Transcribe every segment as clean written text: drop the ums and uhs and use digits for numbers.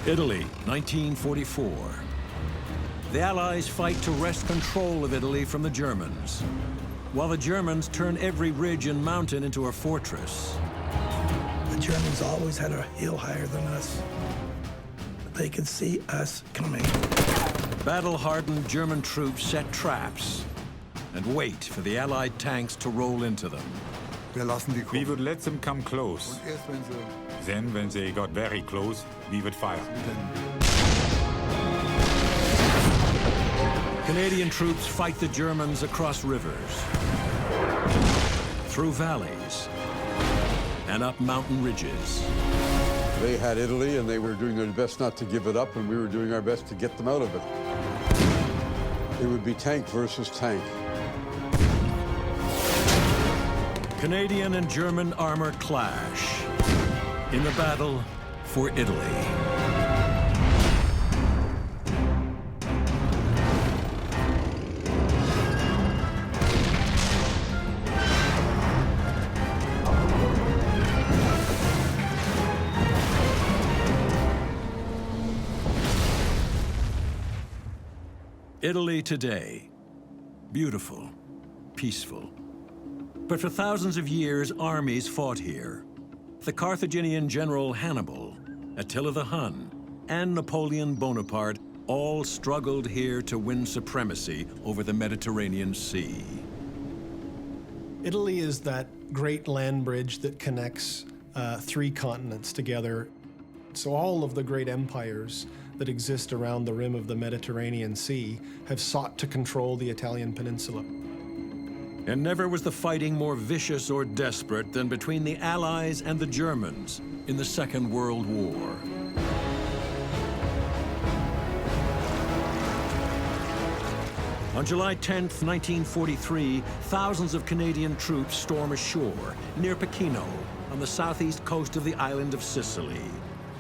Italy, 1944. The Allies fight to wrest control of Italy from the Germans, while the Germans turn every ridge and mountain into a fortress. The Germans always had a hill higher than us. They could see us coming. Battle-hardened German troops set traps and wait for the Allied tanks to roll into them. We would let them come close. Then, when they got very close, we would fire. Canadian troops fight the Germans across rivers, through valleys, and up mountain ridges. They had Italy, and they were doing their best not to give it up, and we were doing our best to get them out of it. It would be tank versus tank. Canadian and German armor clash in the battle for Italy. Italy today, beautiful, peaceful. But for thousands of years, armies fought here. The Carthaginian general Hannibal, Attila the Hun, and Napoleon Bonaparte all struggled here to win supremacy over the Mediterranean Sea. Italy is that great land bridge that connects three continents together. So all of the great empires that exist around the rim of the Mediterranean Sea have sought to control the Italian peninsula. And never was the fighting more vicious or desperate than between the Allies and the Germans in the Second World War. On July 10th, 1943, thousands of Canadian troops storm ashore near Pechino on the southeast coast of the island of Sicily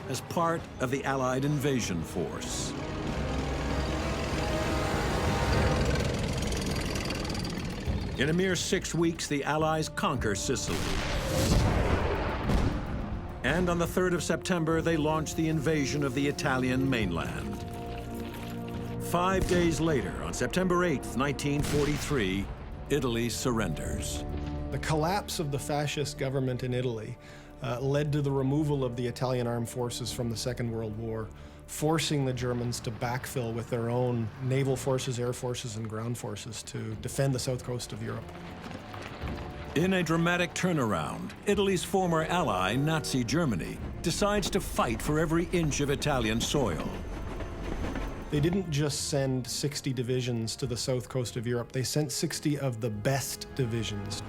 as part of the Allied invasion force. In a mere 6 weeks, the Allies conquer Sicily. And on the 3rd of September, they launch the invasion of the Italian mainland. 5 days later, on September 8th, 1943, Italy surrenders. The collapse of the fascist government in Italy led to the removal of the Italian armed forces from the Second World War, forcing the Germans to backfill with their own naval forces, air forces, and ground forces to defend the south coast of Europe. In a dramatic turnaround, Italy's former ally, Nazi Germany, decides to fight for every inch of Italian soil. They didn't just send 60 divisions to the south coast of Europe, they sent 60 of the best divisions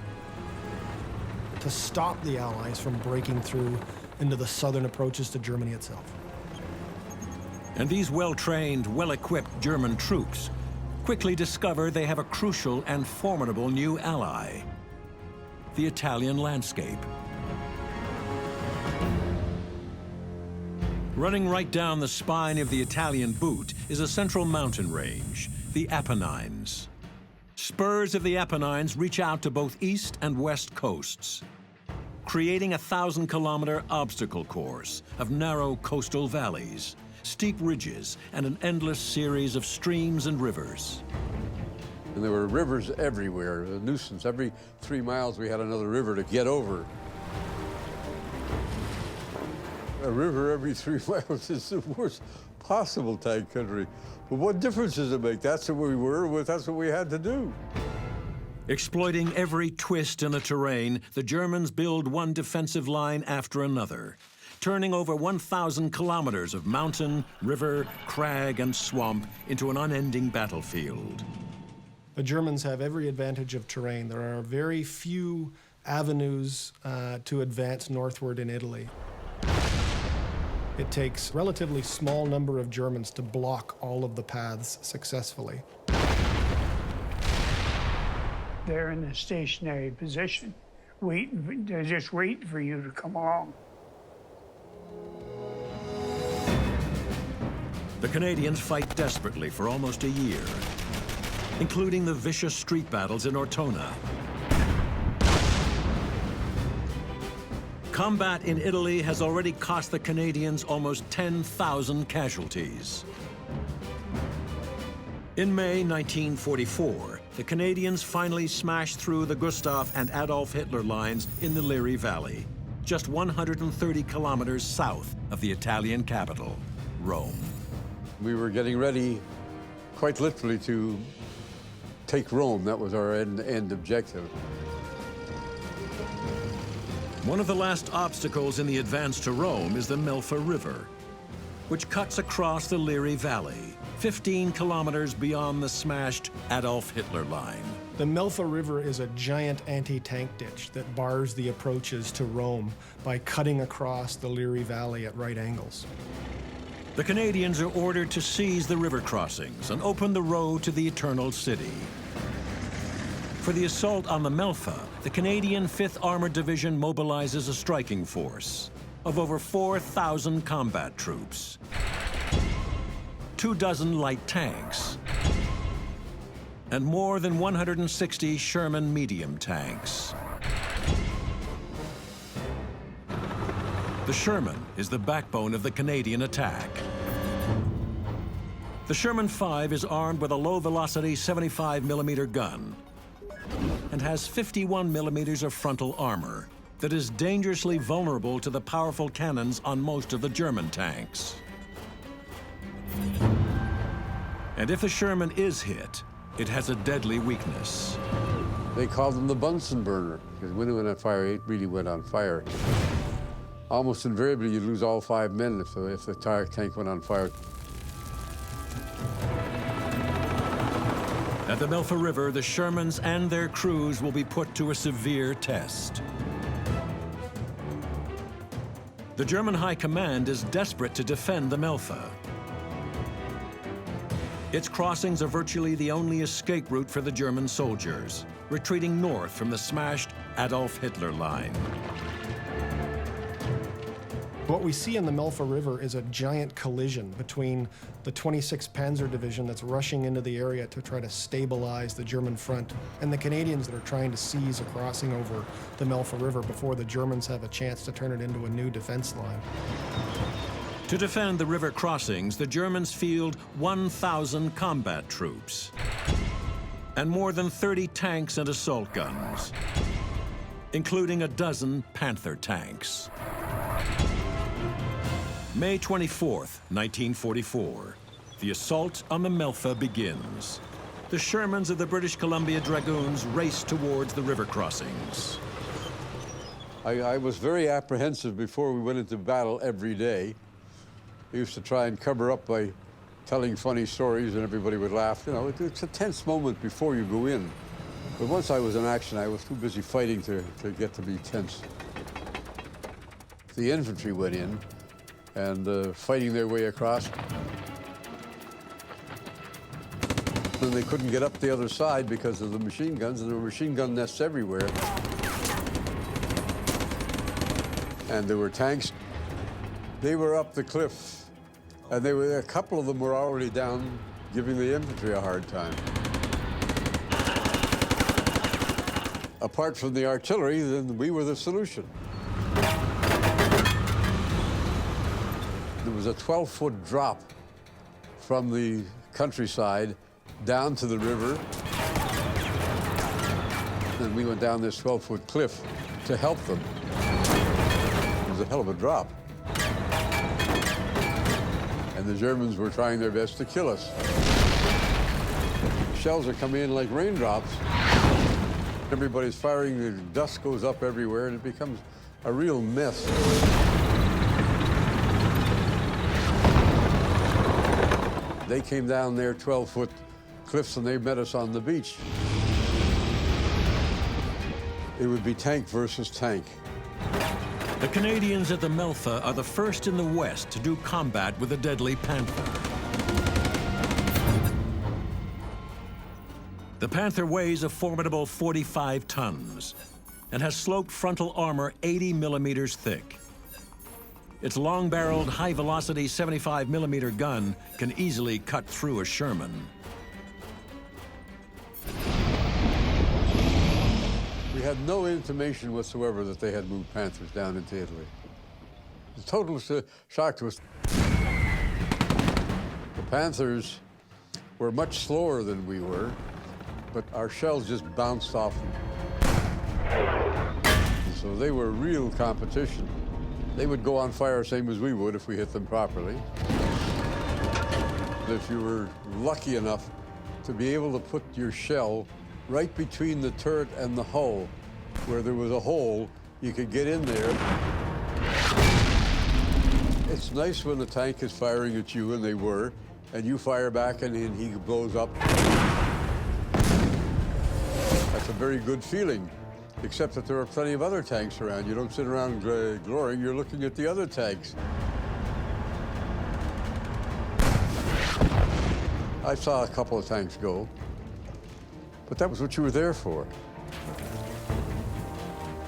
to stop the Allies from breaking through into the southern approaches to Germany itself. And these well-trained, well-equipped German troops quickly discover they have a crucial and formidable new ally: the Italian landscape. Running right down the spine of the Italian boot is a central mountain range, the Apennines. Spurs of the Apennines reach out to both east and west coasts, creating a 1,000-kilometer obstacle course of narrow coastal valleys, steep ridges, and an endless series of streams and rivers. And there were rivers everywhere, a nuisance. Every 3 miles we had another river to get over. A river every 3 miles is the worst possible tank country. But what difference does it make? That's what we were, that's what we had to do. Exploiting every twist in the terrain, the Germans build one defensive line after another, turning over 1,000 kilometers of mountain, river, crag, and swamp into an unending battlefield. The Germans have every advantage of terrain. There are very few avenues to advance northward in Italy. It takes a relatively small number of Germans to block all of the paths successfully. They're in a stationary position, they're just waiting for you to come along. The Canadians fight desperately for almost a year, including the vicious street battles in Ortona. Combat in Italy has already cost the Canadians almost 10,000 casualties. In May 1944, the Canadians finally smashed through the Gustav and Adolf Hitler lines in the Liri Valley, just 130 kilometers south of the Italian capital, Rome. We were getting ready, quite literally, to take Rome. That was our end objective. One of the last obstacles in the advance to Rome is the Melfa River, which cuts across the Liri Valley, 15 kilometers beyond the smashed Adolf Hitler line. The Melfa River is a giant anti-tank ditch that bars the approaches to Rome by cutting across the Liri Valley at right angles. The Canadians are ordered to seize the river crossings and open the road to the Eternal City. For the assault on the Melfa, the Canadian 5th Armored Division mobilizes a striking force of over 4,000 combat troops, 24 light tanks, and more than 160 Sherman medium tanks. The Sherman is the backbone of the Canadian attack. The Sherman 5 is armed with a low-velocity 75mm gun and has 51mm of frontal armor that is dangerously vulnerable to the powerful cannons on most of the German tanks. And if the Sherman is hit, it has a deadly weakness. They called them the Bunsen burner, because when it went on fire, it really went on fire. Almost invariably, you'd lose all 5 men if the entire tank went on fire. At the Melfa River, the Shermans and their crews will be put to a severe test. The German High Command is desperate to defend the Melfa. Its crossings are virtually the only escape route for the German soldiers, retreating north from the smashed Adolf Hitler line. What we see in the Melfa River is a giant collision between the 26th Panzer Division that's rushing into the area to try to stabilize the German front and the Canadians that are trying to seize a crossing over the Melfa River before the Germans have a chance to turn it into a new defense line. To defend the river crossings, the Germans field 1,000 combat troops and more than 30 tanks and assault guns, including a dozen Panther tanks. May 24th, 1944, the assault on the Melfa begins. The Shermans of the British Columbia Dragoons race towards the river crossings. I was very apprehensive before we went into battle every day. I used to try and cover up by telling funny stories and everybody would laugh. You know, it's a tense moment before you go in. But once I was in action, I was too busy fighting to get to be tense. The infantry went in and fighting their way across. And they couldn't get up the other side because of the machine guns, and there were machine gun nests everywhere. And there were tanks. They were up the cliff, and a couple of them were already down, giving the infantry a hard time. Apart from the artillery, then we were the solution. There was a 12-foot drop from the countryside down to the river. And we went down this 12-foot cliff to help them. It was a hell of a drop. And the Germans were trying their best to kill us. Shells are coming in like raindrops. Everybody's firing, the dust goes up everywhere, and it becomes a real mess. They came down their 12-foot cliffs and they met us on the beach. It would be tank versus tank. The Canadians at the Melfa are the first in the West to do combat with the deadly Panther. The Panther weighs a formidable 45 tons and has sloped frontal armor 80 millimeters thick. Its long-barreled, high-velocity 75mm gun can easily cut through a Sherman. We had no intimation whatsoever that they had moved Panthers down into Italy. It was a total shock to us. The Panthers were much slower than we were, but our shells just bounced off them. So they were real competition. They would go on fire same as we would if we hit them properly. If you were lucky enough to be able to put your shell right between the turret and the hull, where there was a hole, you could get in there. It's nice when the tank is firing at you, and they were, and you fire back and he blows up. That's a very good feeling, except that there are plenty of other tanks around. You don't sit around glorying, you're looking at the other tanks. I saw a couple of tanks go, but that was what you were there for.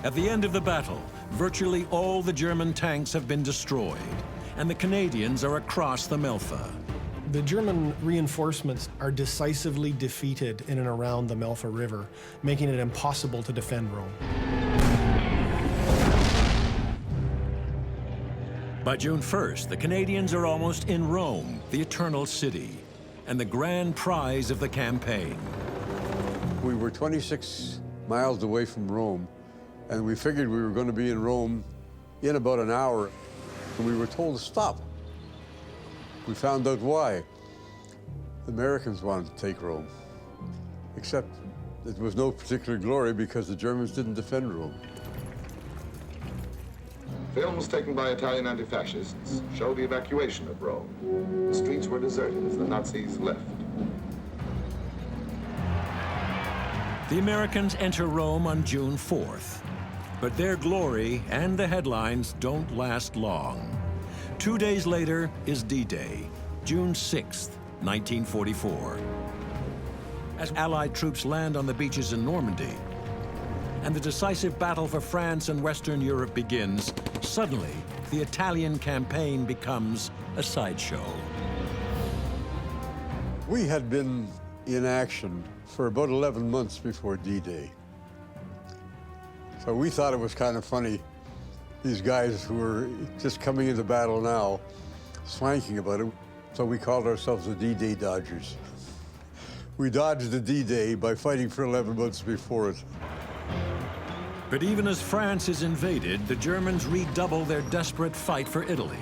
At the end of the battle, virtually all the German tanks have been destroyed, and the Canadians are across the Melfa. The German reinforcements are decisively defeated in and around the Melfa River, making it impossible to defend Rome. By June 1st, the Canadians are almost in Rome, the Eternal City, and the grand prize of the campaign. We were 26 miles away from Rome, and we figured we were going to be in Rome in about an hour, and we were told to stop. We found out why. The Americans wanted to take Rome, except it was no particular glory because the Germans didn't defend Rome. Films taken by Italian anti-fascists show the evacuation of Rome. The streets were deserted as the Nazis left. The Americans enter Rome on June 4th, but their glory and the headlines don't last long. 2 days later is D-Day, June 6th, 1944. As Allied troops land on the beaches in Normandy, and the decisive battle for France and Western Europe begins, suddenly the Italian campaign becomes a sideshow. We had been in action for about 11 months before D-Day. So we thought it was kind of funny, these guys who were just coming into battle now, swanking about it. So we called ourselves the D-Day Dodgers. We dodged the D-Day by fighting for 11 months before it. But even as France is invaded, the Germans redouble their desperate fight for Italy.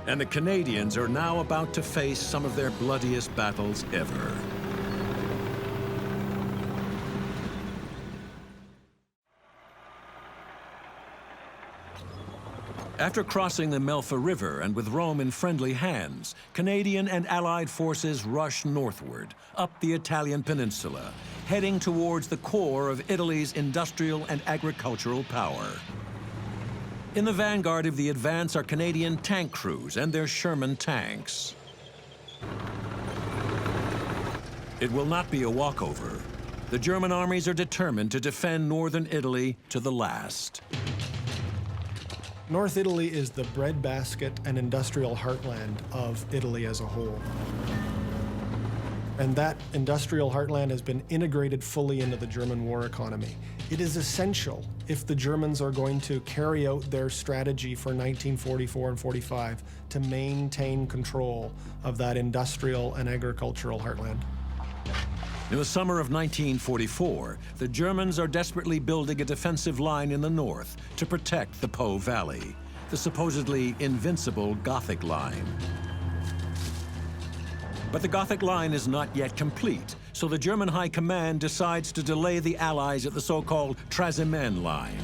And the Canadians are now about to face some of their bloodiest battles ever. After crossing the Melfa River and with Rome in friendly hands, Canadian and Allied forces rush northward, up the Italian peninsula, heading towards the core of Italy's industrial and agricultural power. In the vanguard of the advance are Canadian tank crews and their Sherman tanks. It will not be a walkover. The German armies are determined to defend northern Italy to the last. North Italy is the breadbasket and industrial heartland of Italy as a whole. And that industrial heartland has been integrated fully into the German war economy. It is essential if the Germans are going to carry out their strategy for 1944 and 45 to maintain control of that industrial and agricultural heartland. In the summer of 1944, the Germans are desperately building a defensive line in the north to protect the Po Valley, the supposedly invincible Gothic Line. But the Gothic Line is not yet complete, so the German High Command decides to delay the Allies at the so-called Trasimene Line.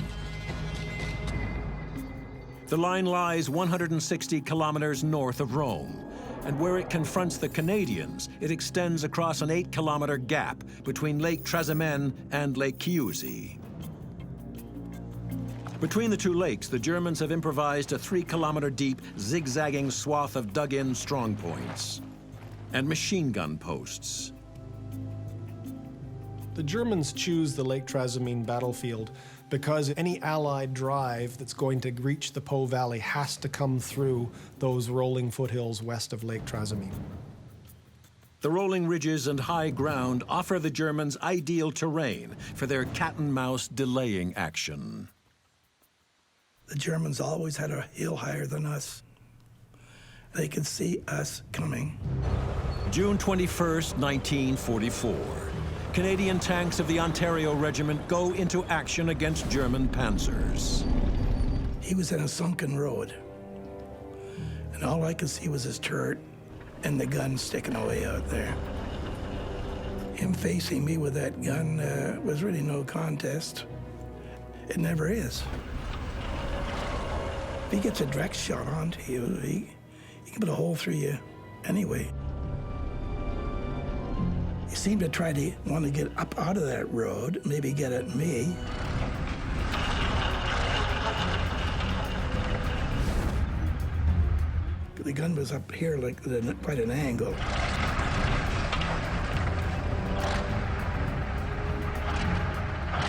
The line lies 160 kilometers north of Rome, and where it confronts the Canadians, it extends across an 8-kilometer gap between Lake Trasimene and Lake Chiusi. Between the two lakes, the Germans have improvised a 3-kilometer deep, zigzagging swath of dug-in strongpoints and machine gun posts. The Germans choose the Lake Trasimene battlefield because any Allied drive that's going to reach the Po Valley has to come through those rolling foothills west of Lake Trasimene. The rolling ridges and high ground offer the Germans ideal terrain for their cat-and-mouse delaying action. The Germans always had a hill higher than us. They could see us coming. June 21st, 1944. Canadian tanks of the Ontario Regiment go into action against German panzers. He was in a sunken road, and all I could see was his turret and the gun sticking away out there. Him facing me with that gun was really no contest. It never is. If he gets a direct shot onto you, he can put a hole through you anyway. He seemed to try to want to get up out of that road, maybe get at me. The gun was up here, like at quite an angle.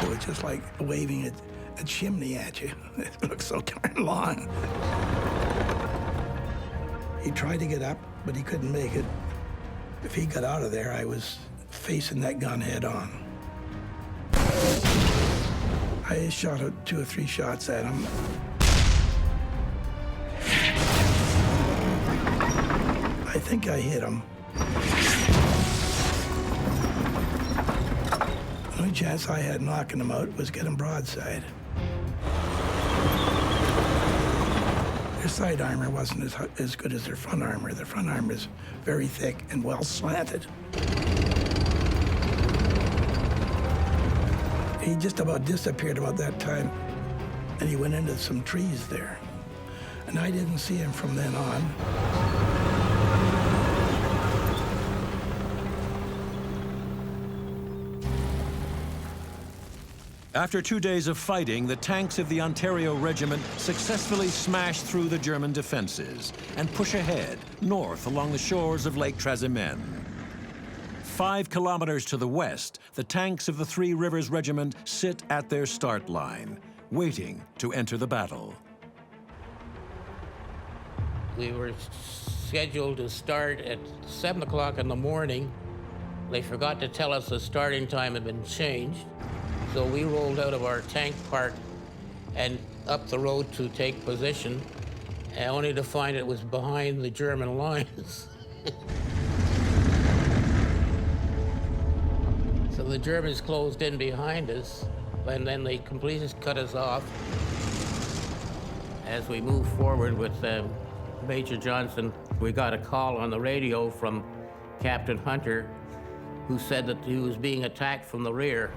It was just like waving a chimney at you. It looked so kind of long. He tried to get up, but he couldn't make it. If he got out of there, I was facing that gun head on. I shot 2 or 3 shots at him. I think I hit him. The only chance I had knocking him out was get him broadside. Their side armor wasn't as good as their front armor. Their front armor is very thick and well slanted. He just about disappeared about that time, and he went into some trees there. And I didn't see him from then on. After 2 days of fighting, the tanks of the Ontario Regiment successfully smash through the German defenses and push ahead north along the shores of Lake Trasimene. 5 kilometers to the west, the tanks of the Three Rivers Regiment sit at their start line, waiting to enter the battle. We were scheduled to start at 7 o'clock in the morning. They forgot to tell us the starting time had been changed. So we rolled out of our tank park and up the road to take position, only to find it was behind the German lines. So the Germans closed in behind us, and then they completely cut us off. As we moved forward with Major Johnson, we got a call on the radio from Captain Hunter, who said that he was being attacked from the rear.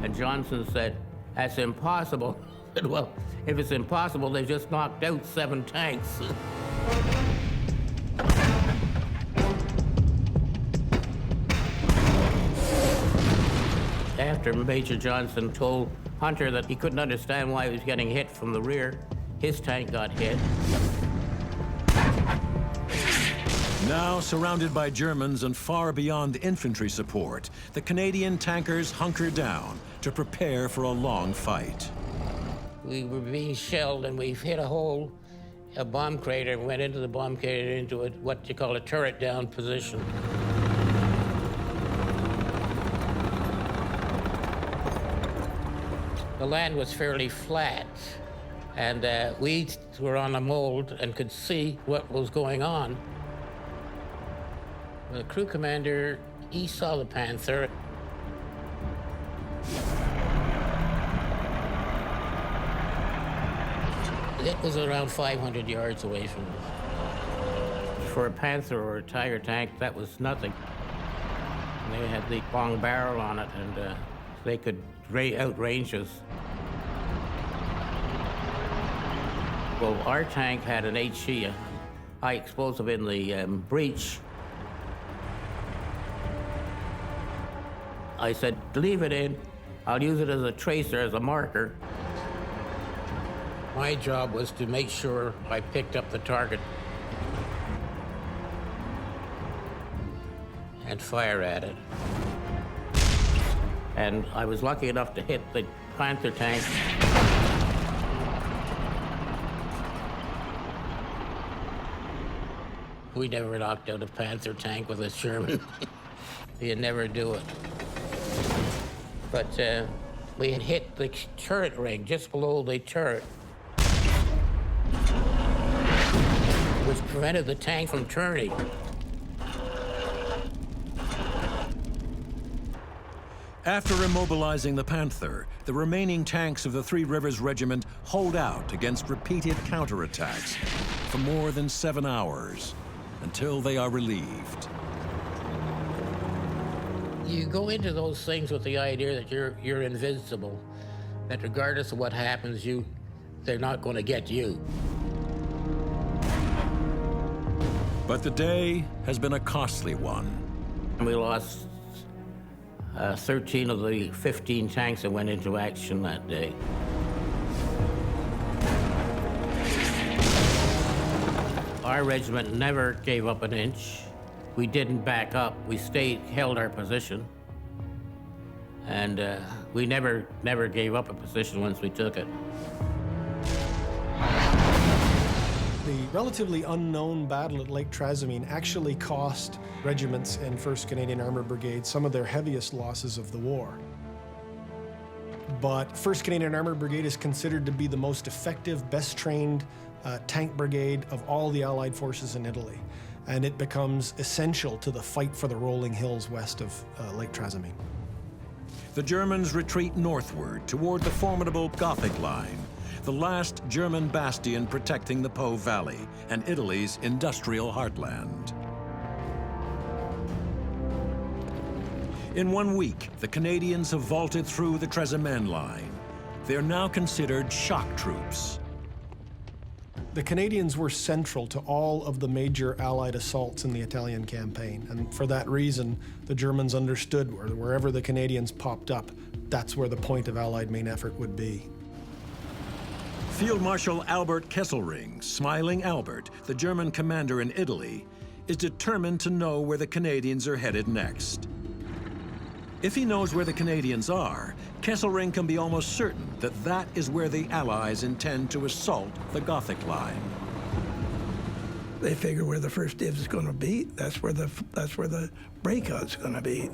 And Johnson said, "That's impossible." I said, "Well, if it's impossible, they just knocked out 7 tanks." After Major Johnson told Hunter that he couldn't understand why he was getting hit from the rear, his tank got hit. Now surrounded by Germans and far beyond infantry support, the Canadian tankers hunker down to prepare for a long fight. We were being shelled, and we hit a hole, a bomb crater, and went into the bomb crater into what you call a turret down position. The land was fairly flat, and we were on a mold and could see what was going on. The crew commander, he saw the Panther. It was around 500 yards away from us. For a Panther or a Tiger tank, that was nothing. They had the long barrel on it, and they could outrange us. Well, our tank had an HE, a high explosive, in the breech. I said, "Leave it in. I'll use it as a tracer, as a marker." My job was to make sure I picked up the target and fire at it. And I was lucky enough to hit the Panther tank. We never knocked out a Panzer tank with a Sherman. You'd never do it. But we had hit the turret ring just below the turret, which prevented the tank from turning. After immobilizing the Panther, the remaining tanks of the Three Rivers Regiment hold out against repeated counterattacks for more than 7 hours until they are relieved. You go into those things with the idea that you're invincible, that regardless of what happens, they're not going to get you. But the day has been a costly one. We lost 13 of the 15 tanks that went into action that day. Our regiment never gave up an inch. We didn't back up. We held our position. And we never gave up a position once we took it. The relatively unknown battle at Lake Trasimene actually cost regiments in 1st Canadian Armoured Brigade some of their heaviest losses of the war. But 1st Canadian Armoured Brigade is considered to be the most effective, best trained tank brigade of all the Allied forces in Italy. And it becomes essential to the fight for the rolling hills west of Lake Trasimene. The Germans retreat northward toward the formidable Gothic Line, the last German bastion protecting the Po Valley and Italy's industrial heartland. In 1 week, the Canadians have vaulted through the Trasimene Line. They're now considered shock troops. The Canadians were central to all of the major Allied assaults in the Italian campaign, and for that reason, the Germans understood wherever the Canadians popped up, that's where the point of Allied main effort would be. Field Marshal Albert Kesselring, Smiling Albert, the German commander in Italy, is determined to know where the Canadians are headed next. If he knows where the Canadians are, Kesselring can be almost certain that that is where the Allies intend to assault the Gothic Line. They figure where the first div is going to be, that's where the breakout's going to be.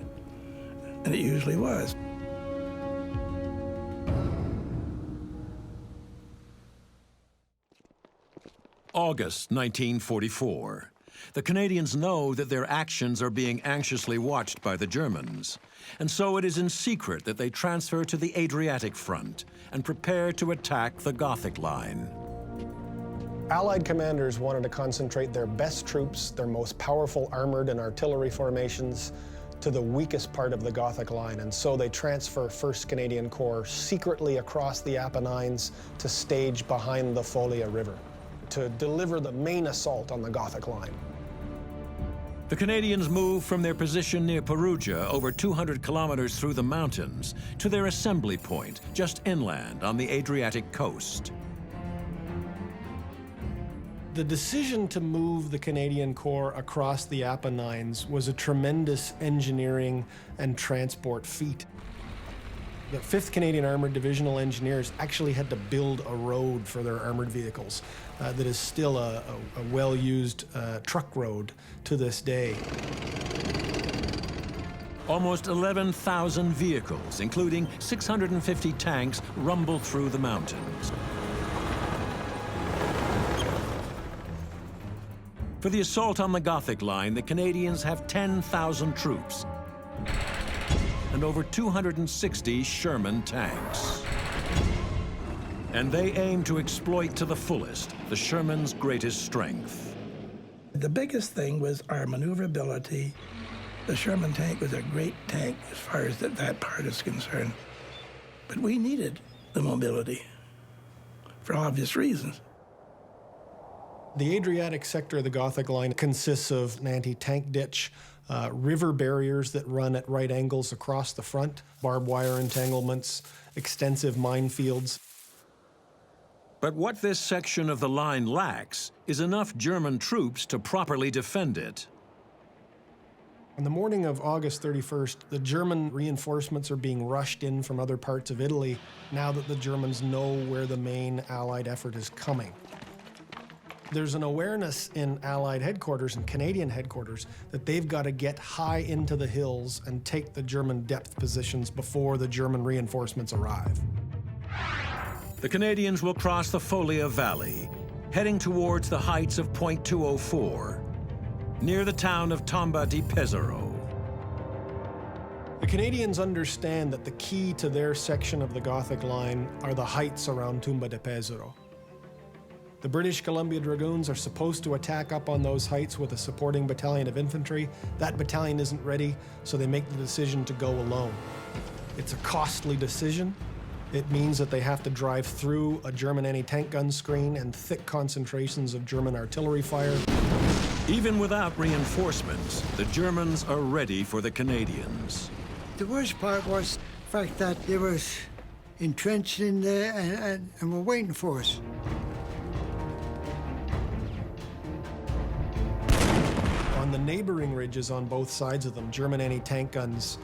And it usually was. August 1944. The Canadians know that their actions are being anxiously watched by the Germans, and so it is in secret that they transfer to the Adriatic front and prepare to attack the Gothic Line. Allied commanders wanted to concentrate their best troops, their most powerful armored and artillery formations, to the weakest part of the Gothic Line, and so they transfer 1st Canadian Corps secretly across the Apennines to stage behind the Folia River to deliver the main assault on the Gothic Line. The Canadians move from their position near Perugia, over 200 kilometers through the mountains, to their assembly point just inland on the Adriatic coast. The decision to move the Canadian Corps across the Apennines was a tremendous engineering and transport feat. The 5th Canadian Armoured Divisional Engineers actually had to build a road for their armoured vehicles that is still a well-used truck road to this day. Almost 11,000 vehicles, including 650 tanks, rumble through the mountains. For the assault on the Gothic Line, the Canadians have 10,000 troops and over 260 Sherman tanks. And they aim to exploit to the fullest the Sherman's greatest strength. The biggest thing was our maneuverability. The Sherman tank was a great tank as far as that part is concerned. But we needed the mobility for obvious reasons. The Adriatic sector of the Gothic Line consists of an anti-tank ditch, river barriers that run at right angles across the front, barbed wire entanglements, extensive minefields. But what this section of the line lacks is enough German troops to properly defend it. On the morning of August 31st, the German reinforcements are being rushed in from other parts of Italy now that the Germans know where the main Allied effort is coming. There's an awareness in Allied headquarters and Canadian headquarters that they've got to get high into the hills and take the German depth positions before the German reinforcements arrive. The Canadians will cross the Folia Valley, heading towards the heights of Point 204, near the town of Tomba di Pesaro. The Canadians understand that the key to their section of the Gothic Line are the heights around Tomba di Pesaro. The British Columbia Dragoons are supposed to attack up on those heights with a supporting battalion of infantry. That battalion isn't ready, so they make the decision to go alone. It's a costly decision. It means that they have to drive through a German anti-tank gun screen and thick concentrations of German artillery fire. Even without reinforcements, the Germans are ready for the Canadians. The worst part was the fact that they were entrenched in there and were waiting for us. On the neighboring ridges on both sides of them, German anti-tank guns,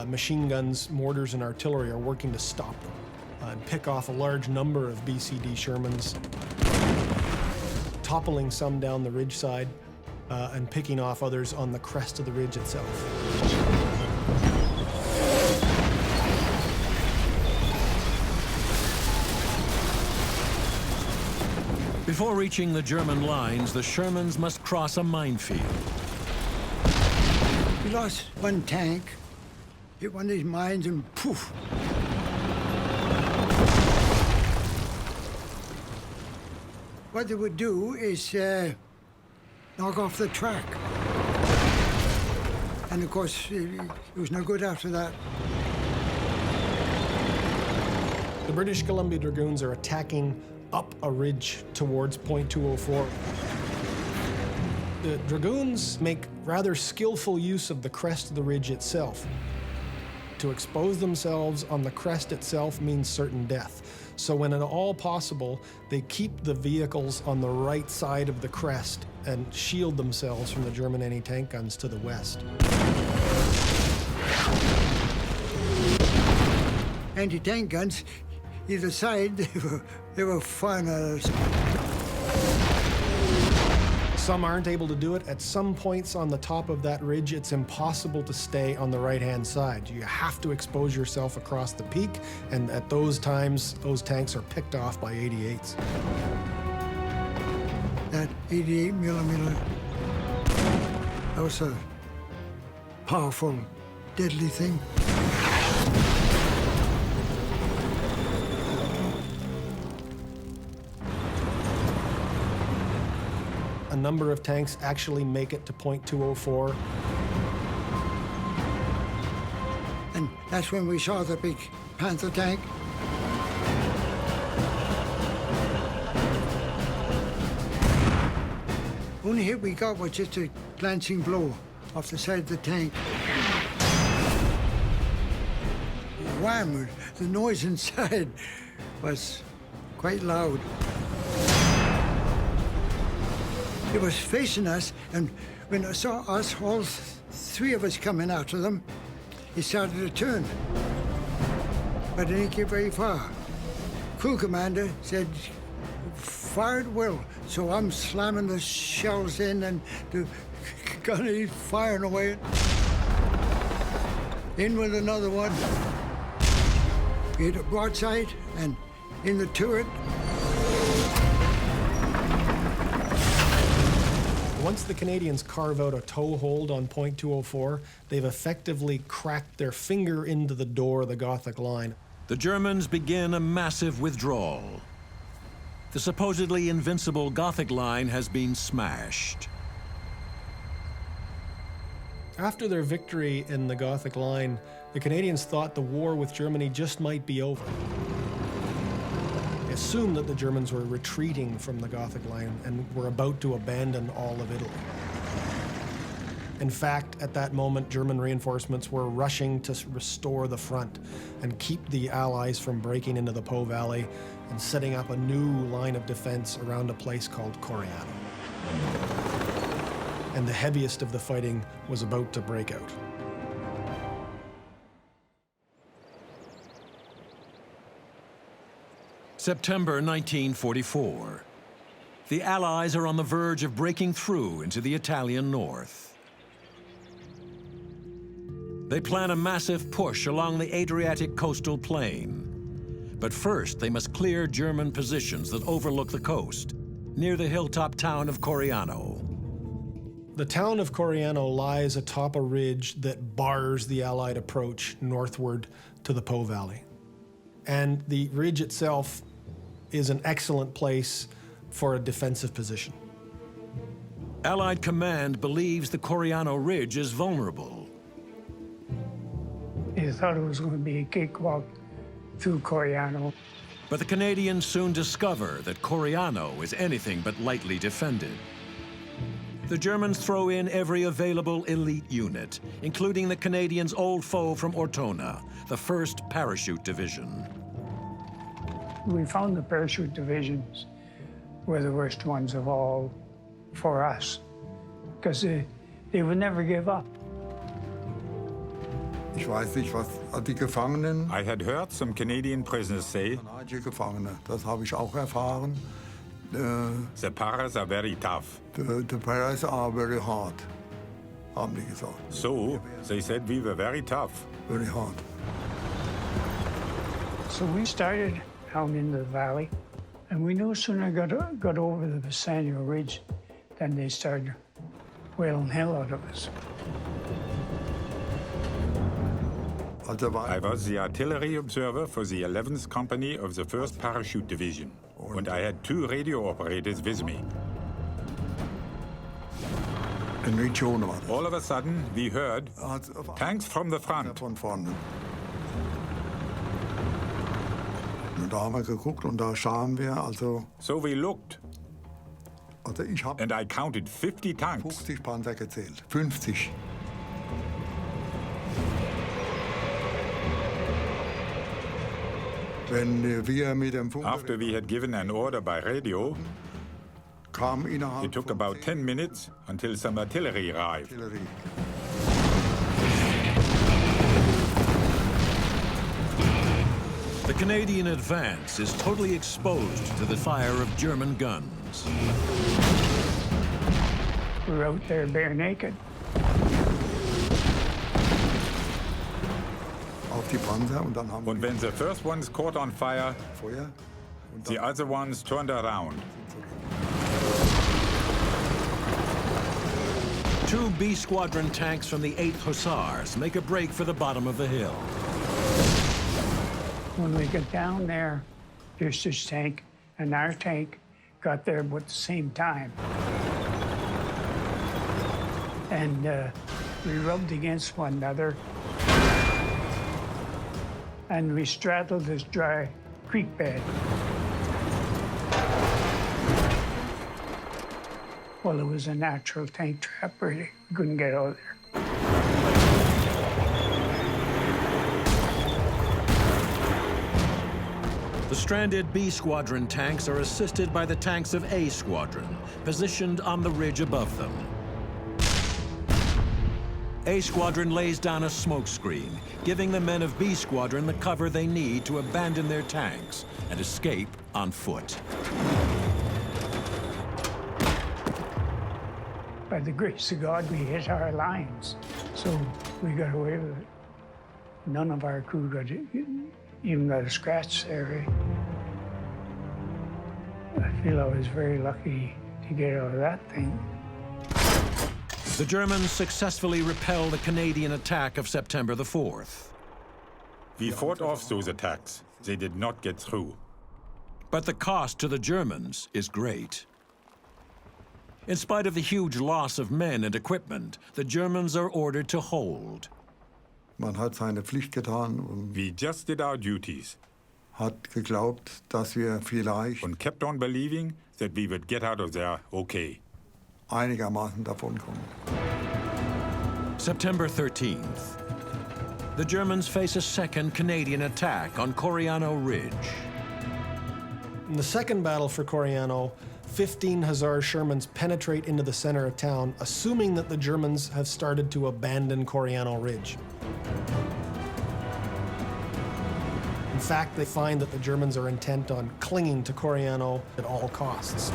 machine guns, mortars, and artillery are working to stop them and pick off a large number of BCD Shermans, toppling some down the ridge side and picking off others on the crest of the ridge itself. Before reaching the German lines, the Shermans must cross a minefield. We lost one tank, hit one of these mines, and poof. What they would do is knock off the track. And of course, it was no good after that. The British Columbia Dragoons are attacking up a ridge towards Point 204. The Dragoons make rather skillful use of the crest of the ridge itself. To expose themselves on the crest itself means certain death. So when at all possible, they keep the vehicles on the right side of the crest and shield themselves from the German anti-tank guns to the west. Anti-tank guns, either side, they were firing at us. Some aren't able to do it. At some points on the top of that ridge, it's impossible to stay on the right-hand side. You have to expose yourself across the peak, and at those times, those tanks are picked off by 88s. That 88 millimeter, that was a powerful, deadly thing. A number of tanks actually make it to Point 204. And that's when we saw the big Panther tank. Only hit we got was just a glancing blow off the side of the tank. Wham! The noise inside was quite loud. It was facing us, and when I saw us, all three of us coming after them, he started to turn. But it didn't get very far. Crew commander said, fire at will. So I'm slamming the shells in, and the gun is firing away. In with another one. Hit a broadside, and in the turret. Once the Canadians carve out a toehold on Point 204, they've effectively cracked their finger into the door of the Gothic Line. The Germans begin a massive withdrawal. The supposedly invincible Gothic Line has been smashed. After their victory in the Gothic Line, the Canadians thought the war with Germany just might be over. They assumed that the Germans were retreating from the Gothic Line and were about to abandon all of Italy. In fact, at that moment, German reinforcements were rushing to restore the front and keep the Allies from breaking into the Po Valley and setting up a new line of defense around a place called Coriano. And the heaviest of the fighting was about to break out. September 1944. The Allies are on the verge of breaking through into the Italian north. They plan a massive push along the Adriatic coastal plain. But first, they must clear German positions that overlook the coast, near the hilltop town of Coriano. The town of Coriano lies atop a ridge that bars the Allied approach northward to the Po Valley. And the ridge itself is an excellent place for a defensive position. Allied command believes the Coriano Ridge is vulnerable. They thought it was going to be a cakewalk through Coriano. But the Canadians soon discover that Coriano is anything but lightly defended. The Germans throw in every available elite unit, including the Canadians' old foe from Ortona, the 1st Parachute Division. We found the parachute divisions were the worst ones of all for us, because they would never give up. Ich weiß nicht, was die Gefangenen. I had heard some Canadian prisoners say, Kanadische Gefangene, das habe ich auch erfahren. the Paras are very tough. The Paras are very hard, haben die gesagt. So, they said we were very tough. Very hard. So we started out into the valley, and we no sooner got over the Visanio Ridge than they started whaling hell out of us. I was the artillery observer for the 11th Company of the 1st Parachute Division, and I had 2 radio operators with me. In Region war das. All of a sudden, we heard tanks from the front. Von vorne. Und da haben wir geguckt und da sahen wir, also So we looked, ich habe and I counted 50 tanks. 50 Panzer gezählt. 50. Wenn wir mit dem Funk After we had given an order by radio, kam innerhalb it took von about 10 10 minutes until some artillery arrived. Artillerie. The Canadian advance is totally exposed to the fire of German guns. We were out there bare naked. Auf die Panzer und dann haben And when the first ones caught on fire, Feuer. Und the other ones turned around. 2 B Squadron tanks from the 8th Hussars make a break for the bottom of the hill. When we got down there, Brewster's tank and our tank got there about the same time. And we rubbed against one another. And we straddled this dry creek bed. Well, it was a natural tank trap, really. We couldn't get out of there. The stranded B Squadron tanks are assisted by the tanks of A Squadron, positioned on the ridge above them. A Squadron lays down a smoke screen, giving the men of B Squadron the cover they need to abandon their tanks and escape on foot. By the grace of God, we hit our lines, so we got away with it. None of our crew even got a scratch there. I feel I was very lucky to get out of that thing. The Germans successfully repel the Canadian attack of September the 4th. We fought off those attacks. They did not get through. But the cost to the Germans is great. In spite of the huge loss of men and equipment, the Germans are ordered to hold. Man hat seine Pflicht getan und We just did our duties hat geglaubt, dass wir vielleicht and kept on believing that we would get out of there okay. einigermaßen davonkommen. September 13th. The Germans face a second Canadian attack on Coriano Ridge. In the second battle for Coriano, 15 Hussar Shermans penetrate into the center of town, assuming that the Germans have started to abandon Coriano Ridge. In fact, they find that the Germans are intent on clinging to Coriano at all costs.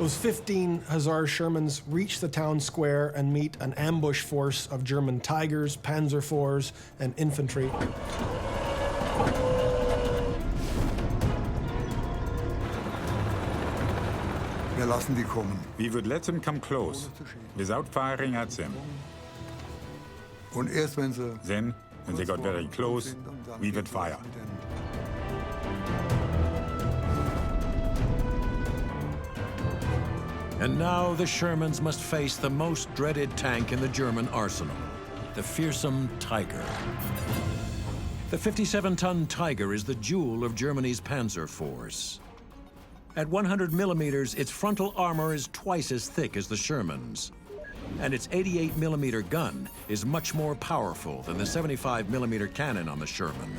Those 15 Hussar Shermans reach the town square and meet an ambush force of German Tigers, Panzer IVs, and infantry. Wir lassen die kommen. We would let them come close, without firing at them. Und erst wenn sie Then, when they got very close, we would fire. And now the Shermans must face the most dreaded tank in the German arsenal, the fearsome Tiger. The 57-ton Tiger is the jewel of Germany's Panzer force. At 100 millimeters, its frontal armor is twice as thick as the Sherman's. And its 88 millimeter gun is much more powerful than the 75 millimeter cannon on the Sherman.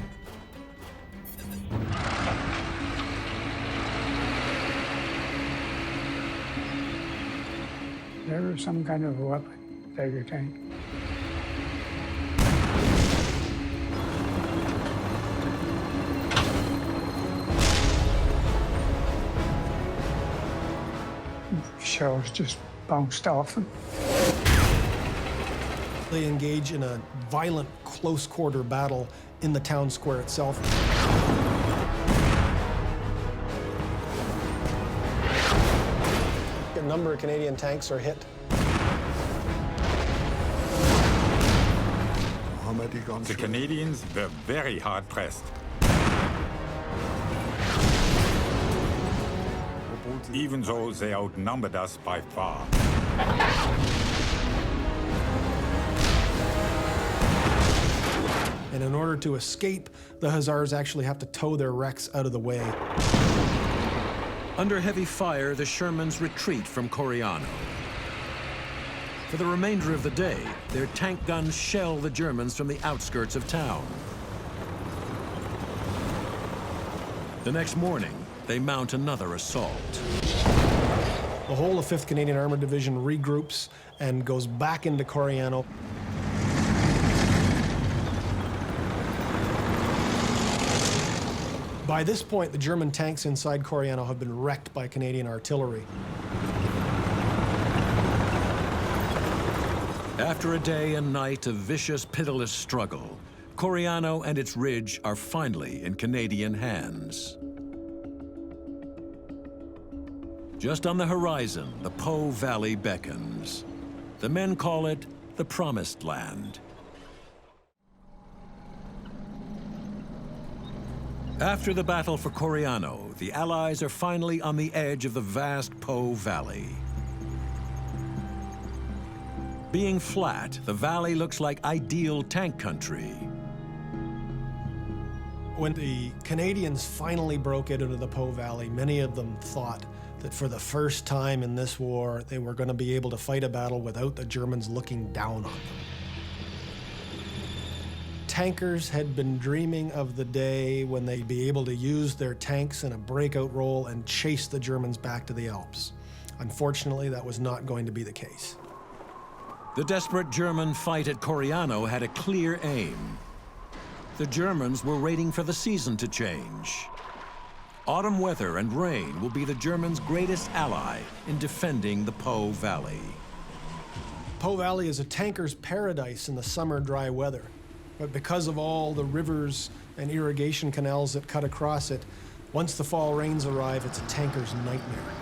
There was some kind of a weapon, Tiger tank. Shells just bounced off them. They engage in a violent close-quarter battle in the town square itself. A number of Canadian tanks are hit. The Canadians were very hard pressed. Even though they outnumbered us by far. And in order to escape, the Hussars actually have to tow their wrecks out of the way. Under heavy fire, the Shermans retreat from Coriano. For the remainder of the day, their tank guns shell the Germans from the outskirts of town. The next morning, they mount another assault. The whole of 5th Canadian Armored Division regroups and goes back into Coriano. By this point, the German tanks inside Coriano have been wrecked by Canadian artillery. After a day and night of vicious, pitiless struggle, Coriano and its ridge are finally in Canadian hands. Just on the horizon, the Po Valley beckons. The men call it the Promised Land. After the battle for Coriano, the Allies are finally on the edge of the vast Po Valley. Being flat, the valley looks like ideal tank country. When the Canadians finally broke it into the Po Valley, many of them thought that for the first time in this war, they were going to be able to fight a battle without the Germans looking down on them. Tankers had been dreaming of the day when they'd be able to use their tanks in a breakout role and chase the Germans back to the Alps. Unfortunately, that was not going to be the case. The desperate German fight at Coriano had a clear aim. The Germans were waiting for the season to change. Autumn weather and rain will be the Germans' greatest ally in defending the Po Valley. Po Valley is a tanker's paradise in the summer dry weather. But because of all the rivers and irrigation canals that cut across it, once the fall rains arrive, it's a tanker's nightmare.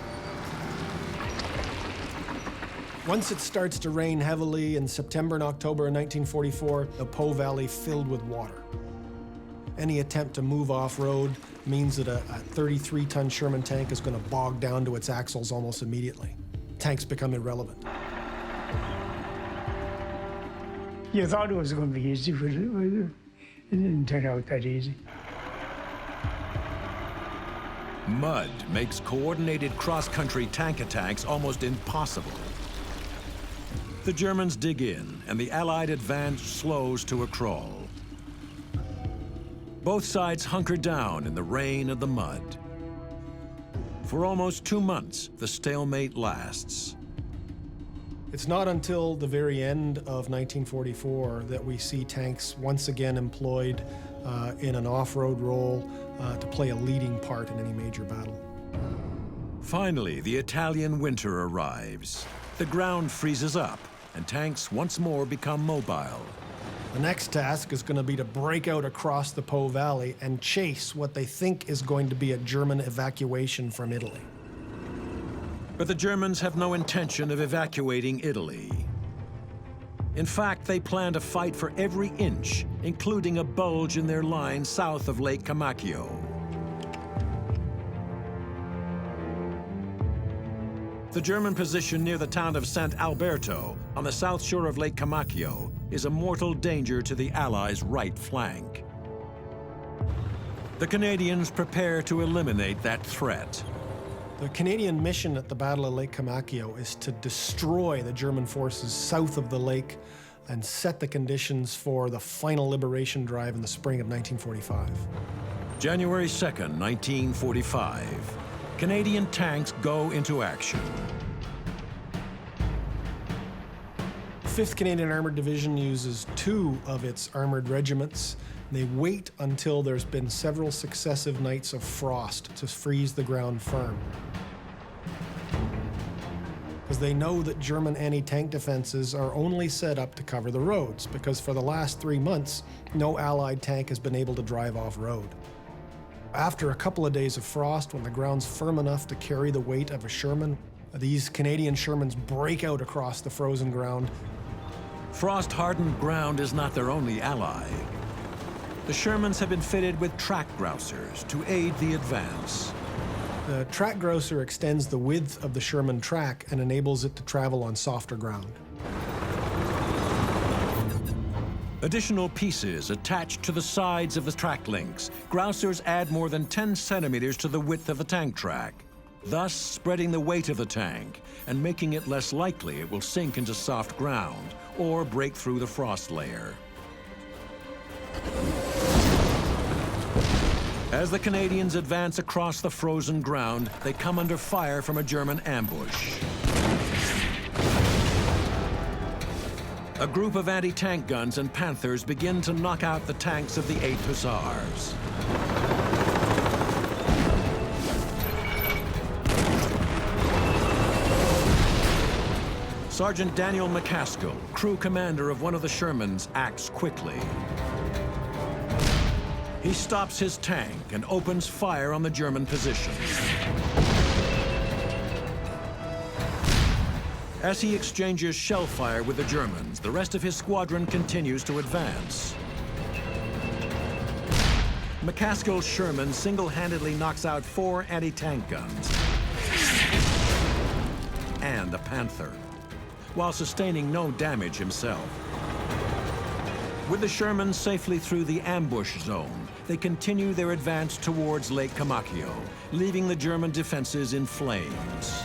Once it starts to rain heavily in September and October of 1944, the Po Valley filled with water. Any attempt to move off-road means that a 33-ton Sherman tank is going to bog down to its axles almost immediately. Tanks become irrelevant. You thought it was going to be easy, but it didn't turn out that easy. Mud makes coordinated cross-country tank attacks almost impossible. The Germans dig in, and the Allied advance slows to a crawl. Both sides hunker down in the rain and the mud. For almost 2 months, the stalemate lasts. It's not until the very end of 1944 that we see tanks once again employed in an off-road role to play a leading part in any major battle. Finally, the Italian winter arrives. The ground freezes up, and tanks once more become mobile. The next task is going to be to break out across the Po Valley and chase what they think is going to be a German evacuation from Italy. But the Germans have no intention of evacuating Italy. In fact, they plan to fight for every inch, including a bulge in their line south of Lake Comacchio. The German position near the town of Sant Alberto on the south shore of Lake Comacchio is a mortal danger to the Allies' right flank. The Canadians prepare to eliminate that threat. The Canadian mission at the Battle of Lake Comacchio is to destroy the German forces south of the lake and set the conditions for the final liberation drive in the spring of 1945. January 2nd, 1945. Canadian tanks go into action. 5th Canadian Armored Division uses 2 of its armored regiments. They wait until there's been several successive nights of frost to freeze the ground firm. Because they know that German anti-tank defenses are only set up to cover the roads, because for the last 3 months, no Allied tank has been able to drive off-road. After a couple of days of frost, when the ground's firm enough to carry the weight of a Sherman, these Canadian Shermans break out across the frozen ground. Frost-hardened ground is not their only ally. The Shermans have been fitted with track grousers to aid the advance. The track grouser extends the width of the Sherman track and enables it to travel on softer ground. Additional pieces attached to the sides of the track links. Grousers add more than 10 centimeters to the width of the tank track, thus spreading the weight of the tank and making it less likely it will sink into soft ground or break through the frost layer. As the Canadians advance across the frozen ground, they come under fire from a German ambush. A group of anti-tank guns and Panthers begin to knock out the tanks of the 8th Hussars. Sergeant Daniel McCaskill, crew commander of one of the Shermans, acts quickly. He stops his tank and opens fire on the German position. As he exchanges shell fire with the Germans, the rest of his squadron continues to advance. McCaskill's Sherman single-handedly knocks out 4 anti-tank guns and a Panther, while sustaining no damage himself. With the Shermans safely through the ambush zone, they continue their advance towards Lake Comacchio, leaving the German defenses in flames.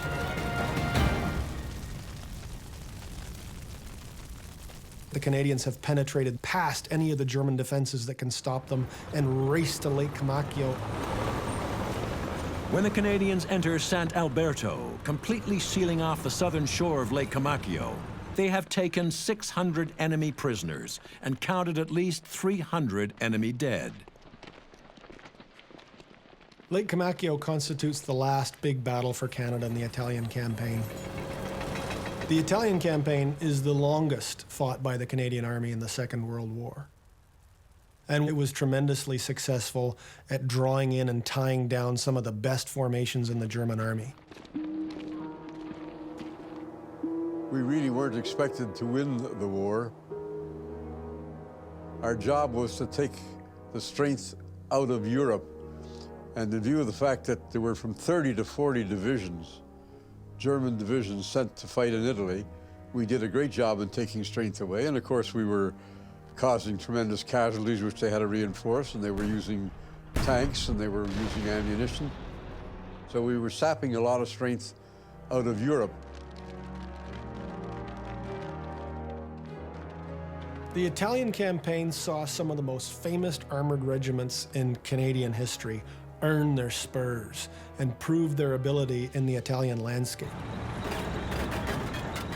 The Canadians have penetrated past any of the German defenses that can stop them and race to Lake Comacchio. When the Canadians enter Sant Alberto, completely sealing off the southern shore of Lake Comacchio, they have taken 600 enemy prisoners and counted at least 300 enemy dead. Lake Comacchio constitutes the last big battle for Canada in the Italian campaign. The Italian campaign is the longest fought by the Canadian Army in the Second World War. And it was tremendously successful at drawing in and tying down some of the best formations in the German Army. We really weren't expected to win the war. Our job was to take the strength out of Europe. And in view of the fact that there were from 30 to 40 divisions, German divisions sent to fight in Italy, we did a great job in taking strength away. And of course, we were causing tremendous casualties, which they had to reinforce, and they were using tanks and they were using ammunition. So we were sapping a lot of strength out of Europe. The Italian campaign saw some of the most famous armored regiments in Canadian history earn their spurs and prove their ability in the Italian landscape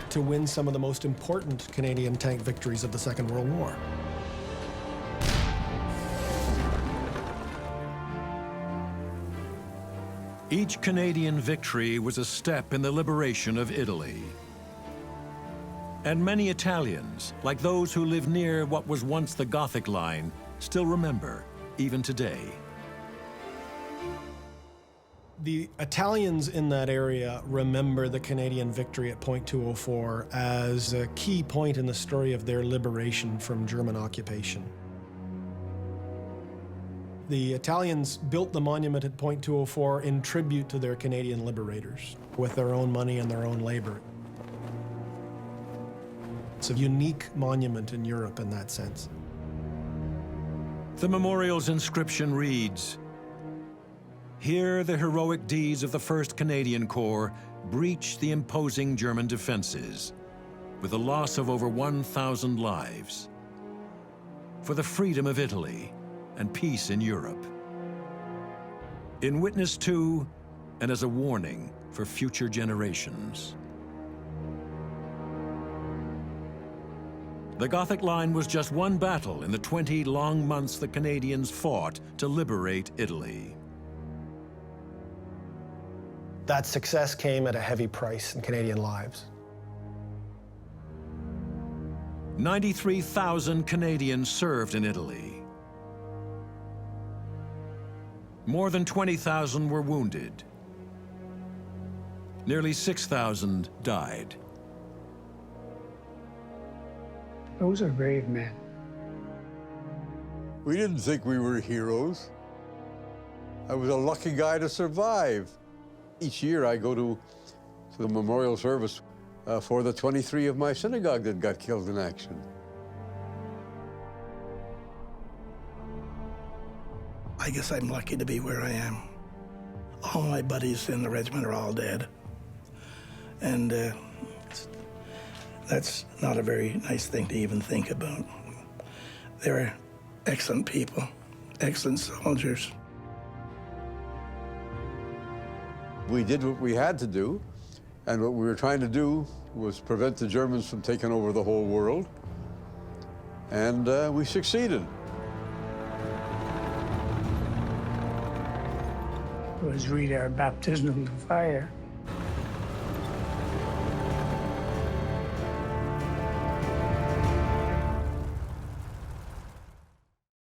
to win some of the most important Canadian tank victories of the Second World War. Each Canadian victory was a step in the liberation of Italy. And many Italians, like those who live near what was once the Gothic Line, still remember, even today. The Italians in that area remember the Canadian victory at Point 204 as a key point in the story of their liberation from German occupation. The Italians built the monument at Point 204 in tribute to their Canadian liberators with their own money and their own labor. It's a unique monument in Europe in that sense. The memorial's inscription reads, "Here the heroic deeds of the 1st Canadian Corps breached the imposing German defenses, with the loss of over 1,000 lives, for the freedom of Italy and peace in Europe. In witness to, and as a warning for future generations." The Gothic Line was just one battle in the 20 long months the Canadians fought to liberate Italy. That success came at a heavy price in Canadian lives. 93,000 Canadians served in Italy. More than 20,000 were wounded. Nearly 6,000 died. Those are brave men. We didn't think we were heroes. I was a lucky guy to survive. Each year I go to the memorial service for the 23 of my synagogue that got killed in action. I guess I'm lucky to be where I am. All my buddies in the regiment are all dead. And that's not a very nice thing to even think about. They were excellent people, excellent soldiers. We did what we had to do, and what we were trying to do was prevent the Germans from taking over the whole world, and we succeeded. It was really our baptism of fire.